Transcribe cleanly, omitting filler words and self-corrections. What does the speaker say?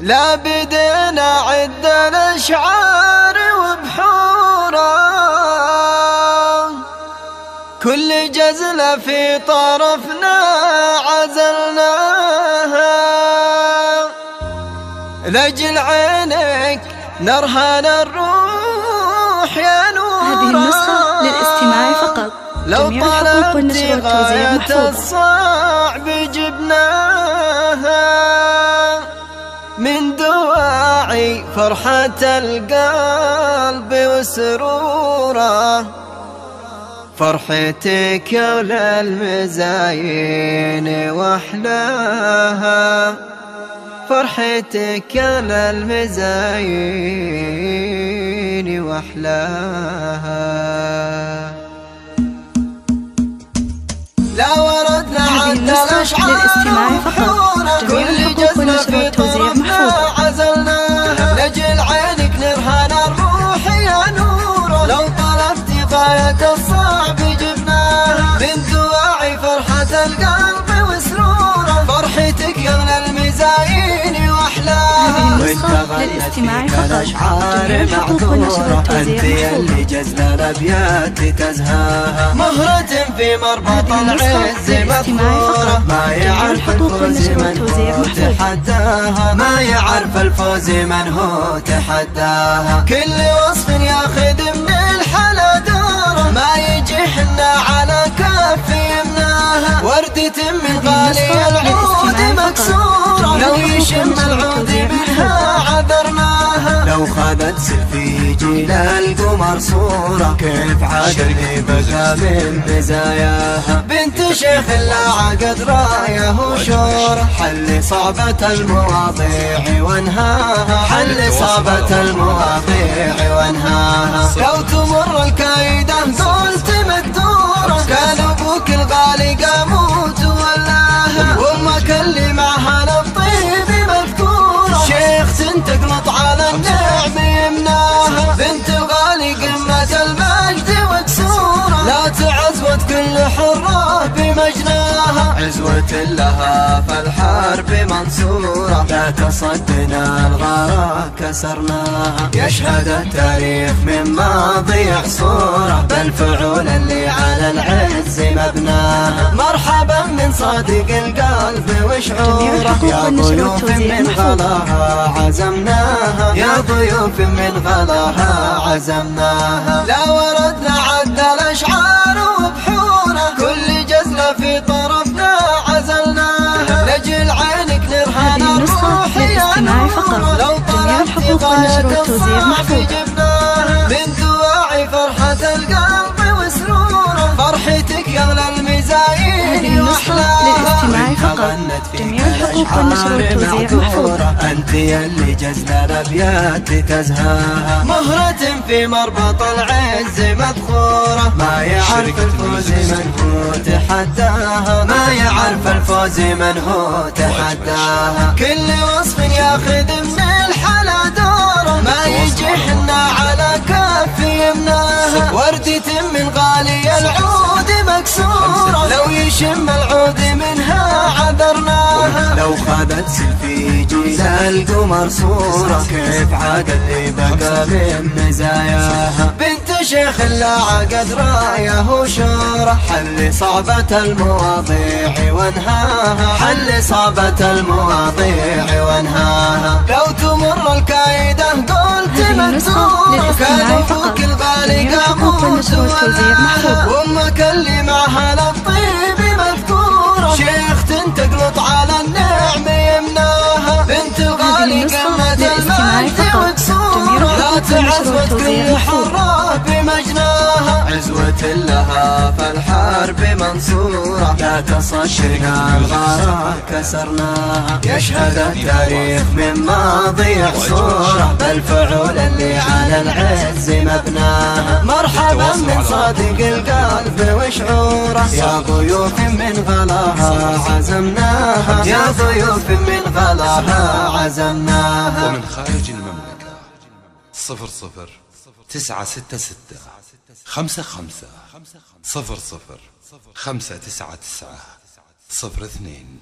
لا بدينا عد الأشعار وبحورا، كل جزلة في طرفنا عزلناها، لأجل عينك نرهن الروح يا نورا. هذه النسخة للاستماع فقط. لو جميع الحقوق والنشر والتوزيع محفوظة. الصعب جبناها من دواعي فرحة القلب وسروره، فرحتك يا ولى المزاين واحلاها، فرحتك يا ولى المزاين واحلاها. لا وردنا عد الأشعار وبحورا، كل جزلة في طرفنا عزلناها، لأجل عينك نرهن الروح يا نورا. لو طلبت غاية الصعب جبناها من دواعي فرحة القلب وسرورا، فرحتك يا ولى المزاين واحلاها. للاستماع فقط. الأشعار معذورة، أنت اللي جزل الأبيات تزهاها، مهرة في مربط العز مذكورة، ما يعرف الفوز من هو تحداها، ما يعرف الفوز من هو تحداها. كل وصف ياخذ من الحلا دوره، ما يجي حنا على كف يمناها، وردة من غالي العود مكسورة، لو يشم العود منها عذرناها. لو خذت سلفي جيل القمر صورة، كيف عاد اللي بقى من مزاياها. بنت شيخ لا عقد رايه وشورة، حل صعبة المواضيع وانهاها، حل صعبة المواضيع وانهاها. لو تمر الكايدة قلت مقدورة، كان ابوك الغالي قاموت ولاها، وامك اللي معها للطيب مذكورة، شيخ تقلط على النعم يمناها. بنت الغالي قمة المجد وكسورة، لا تعزوت كل حرة بمجناها، عزوة لها فالحرب منصورة، لا تصدنا الغارة كسرناها. يشهد التاريخ من ماضي عصورة، بالفعول اللي على العز مبناها، مرحبا من صادق القلب وشعوره، يا ضيوف من غلاها عزمناها، يا ضيوف من غلاها عزمناها. لا وردنا عد الأشعار وبحورا، كل جزلة في طرفنا عزلناها، لأجل عينك نرهن الروح يا نورا. لو طلبت غاية الصعب جبناها من دواعي فرحة القلب وسرورا، فرحتك يا ولى المزاين واحلاها. فقط. جميع الحقوق والنشر والتوزيع محفوظة. أنت اللي جزل الأبيات تزهاها، مهرة في مربط العز مذخورة، ما يعرف الفوز من هو تحداها، ما يعرف الفوز من هو تحداها. كل وصف ياخذ من الحلا دوره، ما يجي حنا على كف يمناها، وردة من غالي العود مكسورة، لو يشم العود منها عذرناها. لو خذت سلفي جيل القمر صورة، كيف عاد اللي بقى من مزاياها. بنت شيخ لا عقد رايه وشورة، حل صعبة المواضيع وانهاها، حل صعبة المواضيع وانهاها. لو تمر الكايدة قلت مكسورة، كان ابوك الغالي قاموت ولاها، وامك اللي معها للطيب مذكورة، شيخ تقلط على النعم يمناها. بنت الغالي قمة المجد وكسورة، لا تعزوت كل حرة بمجناها، عزوة لها فالحرب منصورة، لا تصدنا الغارة كسرناها. يشهد التاريخ من ماضي عصورة، بالفعول اللي على العز مبناها، مرحبا من صادق القلب وشعوره، يا ضيوف من غلاها عزمناها، يا ضيوف من غلاها عزمناها. ومن خارج المملكة 00-966-55-00-599-02.